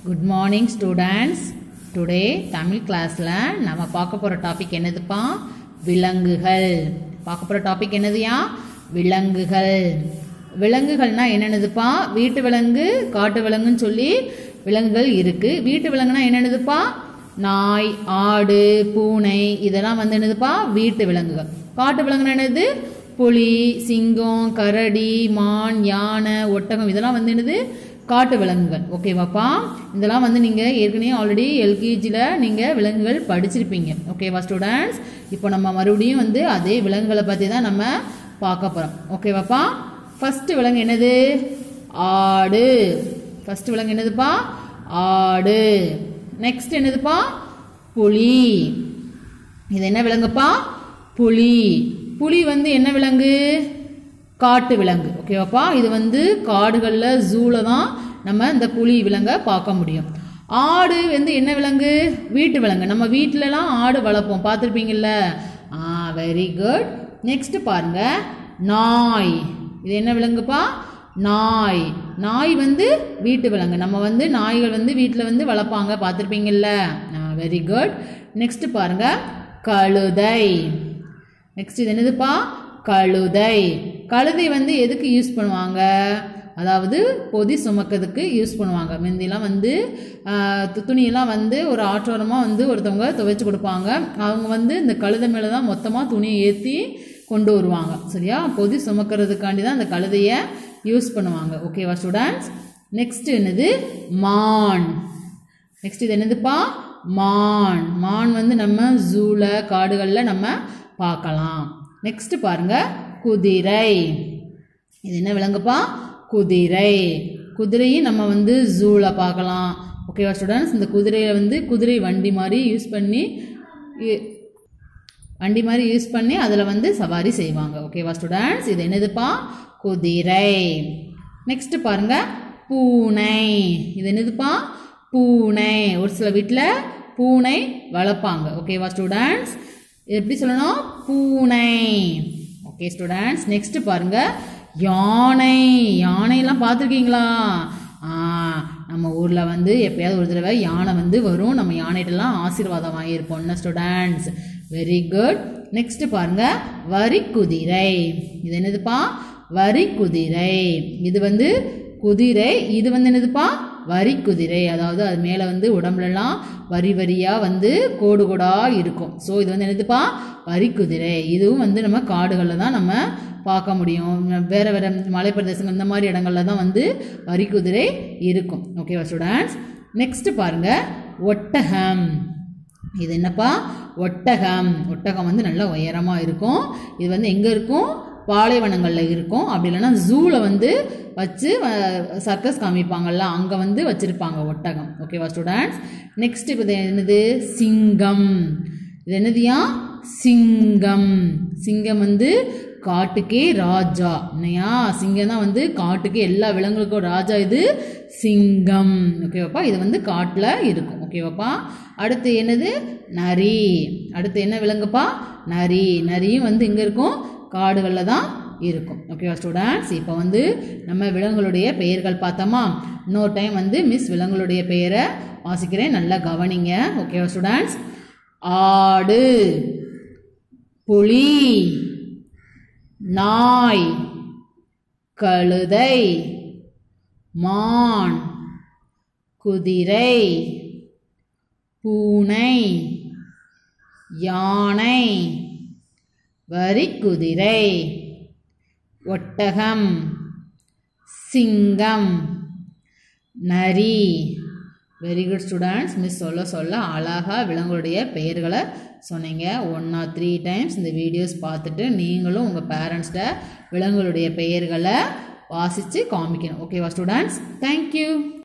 Good morning students. Today Tamil class la nama பார்க்க போற topic என்னதுப்பா விலங்குகள் பார்க்க போற டாபிக் என்னதுயா விலங்குகள் விலங்குகள்னா என்னன்னதுப்பா வீட்டு விலங்கு காட்டு விலங்குன்னு சொல்லி விலங்குகள் இருக்கு வீட்டு விலங்குனா என்னன்னதுப்பா நாய் ஆடு பூனை இதெல்லாம் வந்து என்னதுப்பா வீட்டு விலங்குகள் காட்டு விலங்குனா என்னது புலி சிங்கம் கரடி மான் யானை ஒட்டகம் இதெல்லாம் வந்து என்னது காட்டு விலங்குகள் ஓகேவாப்பா இதெல்லாம் வந்து நீங்கள் ஏற்கனவே ஆல்ரெடி எல்கேஜியில் நீங்கள் விலங்குகள் படிச்சிருப்பீங்க ஓகேவா ஸ்டூடெண்ட்ஸ் இப்போ நம்ம மறுபடியும் வந்து அதே விலங்குகளை பற்றி தான் நம்ம பார்க்க போகிறோம் ஓகேவாப்பா ஃபஸ்ட்டு விலங்கு என்னது ஆடு ஃபஸ்ட்டு விலங்கு என்னதுப்பா ஆடு நெக்ஸ்ட் என்னதுப்பா புலி இது என்ன விலங்குப்பா புலி புலி வந்து என்ன விலங்கு காட்டு விலங்கு ஓகேவாப்பா இது வந்து காடுகளில் ஜூவில் தான் நம்ம இந்த புலி விலங்கை பார்க்க முடியும் ஆடு வந்து என்ன விலங்கு வீட்டு விலங்கு நம்ம வீட்டிலலாம் ஆடு வளர்ப்போம் பார்த்துருப்பீங்கள்ல வெரி குட் நெக்ஸ்ட் பாருங்க நாய் இது என்ன விலங்குப்பா நாய் நாய் வந்து வீட்டு விலங்கு நம்ம வந்து நாய்கள் வந்து வீட்டில் வந்து வளர்ப்பாங்க பார்த்துருப்பீங்கள்ல வெரி குட் நெக்ஸ்ட் பாருங்க கழுதை நெக்ஸ்ட் இது என்னதுப்பா கழுதை கழுதை வந்து எதுக்கு யூஸ் பண்ணுவாங்க அதாவது பொதி சுமக்கிறதுக்கு யூஸ் பண்ணுவாங்க முந்தியெல்லாம் வந்து துணியெல்லாம் வந்து ஒரு ஆற்றோரமாக வந்து ஒருத்தவங்க துவைச்சி கொடுப்பாங்க அவங்க வந்து இந்த கழுதை மேலே தான் மொத்தமாக துணியை ஏற்றி கொண்டு வருவாங்க சரியா பொதி சுமக்கிறதுக்காண்டி தான் அந்த கழுதையை யூஸ் பண்ணுவாங்க ஓகேவா ஸ்டூடெண்ட்ஸ் நெக்ஸ்ட் என்னது மான் நெக்ஸ்ட் இது என்னதுப்பா மான் மான் வந்து நம்ம ஜூவில் காடுகளில் நம்ம பார்க்கலாம் நெக்ஸ்ட் பாருங்க குதிரை இது என்ன விலங்குப்பா குதிரை குதிரையும் நம்ம வந்து ஜூவில் பார்க்கலாம் ஓகேவா ஸ்டூடெண்ட்ஸ் இந்த குதிரையை வந்து குதிரை வண்டி மாதிரி யூஸ் பண்ணி அதில் வந்து சவாரி செய்வாங்க ஓகேவா ஸ்டூடெண்ட்ஸ் இது என்னதுப்பா குதிரை நெக்ஸ்ட் பாருங்க பூனை இது என்னதுப்பா பூனை ஒரு சில வீட்டில் பூனை வளர்ப்பாங்க ஓகேவா ஸ்டூடெண்ட்ஸ் எப்படி சொல்லணும் பூனை ஓகே ஸ்டூடெண்ட்ஸ் நெக்ஸ்ட் பாருங்க யானை யானையெல்லாம் பார்த்துருக்கீங்களா நம்ம ஊரில் வந்து எப்பயாவது ஒரு தடவை யானை வந்து வரும் நம்ம யானைகிட்டலாம் ஆசீர்வாதம் வாங்கியிருப்போம்னா ஸ்டூடெண்ட்ஸ் வெரி குட் நெக்ஸ்ட் பாருங்க வரி குதிரை இது என்னதுப்பா வரி குதிரை இது வந்து குதிரை இது வந்து என்னதுப்பா வரி குதிரை அதாவது அது மேலே வந்து உடம்புலலாம் வரி வரியாக வந்து கோடு கோடாக இருக்கும் ஸோ இது வந்து என்னதுப்பா வரி குதிரை இதுவும் வந்து நம்ம காடுகளில் தான் நம்ம பார்க்க முடியும் வேறு வேறு மலைப்பிரதேசங்கள் இந்த மாதிரி இடங்கள்ல தான் வந்து வரி குதிரை இருக்கும் ஓகேவா ஸ்டூடெண்ட்ஸ் நெக்ஸ்ட் பாருங்க ஒட்டகம் இது என்னப்பா ஒட்டகம் ஒட்டகம் வந்து நல்லா உயரமாக இருக்கும் இது வந்து எங்கே இருக்கும் பாலைவனங்களில் இருக்கும் அப்படி இல்லைன்னா ஜூவில் வந்து வச்சு சர்க்கஸ் காமிப்பாங்கள்ல அங்கே வந்து வச்சுருப்பாங்க ஒட்டகம் ஓகேவா ஸ்டூடெண்ட்ஸ் நெக்ஸ்ட் இப்போ என்னது சிங்கம் இது என்னதுயா சிங்கம் சிங்கம் வந்து காட்டுக்கே ராஜா என்னையா சிங்கம் தான் வந்து காட்டுக்கு எல்லா விலங்குகளுக்கும் ராஜா இது சிங்கம் ஓகேவாப்பா இது வந்து காட்டில் இருக்கும் ஓகேவாப்பா அடுத்து என்னது நரி அடுத்து என்ன விலங்குப்பா நரி நரியும் வந்து எங்கே இருக்கும் காடுகளில் தான் இருக்கும் ஓகேவா ஸ்டூடெண்ட்ஸ் இப்போ வந்து நம்ம விலங்குகளுடைய பெயர்கள் பார்த்தோமா இன்னொரு டைம் வந்து மிஸ் விலங்குகளுடைய பெயரை வாசிக்கிறேன் நல்லா கவனிங்க ஓகேவா ஸ்டூடெண்ட்ஸ் ஆடு புலி நாய் கழுதை மான் குதிரை பூனை யானை வரி குதிரை ஒட்டகம் சிங்கம் நரி வெரி குட் ஸ்டூடெண்ட்ஸ் மிஸ் சொல்ல அழகாக விலங்குடைய பெயர்களை சொன்னீங்க 1 or 3 டைம்ஸ் இந்த வீடியோஸ் பார்த்துட்டு நீங்களும் உங்கள் பேரண்ட்ஸ்கிட்ட விலங்குகளுடைய பெயர்களை வாசித்து காமிக்கணும் ஓகேவா ஸ்டூடெண்ட்ஸ் தேங்க்யூ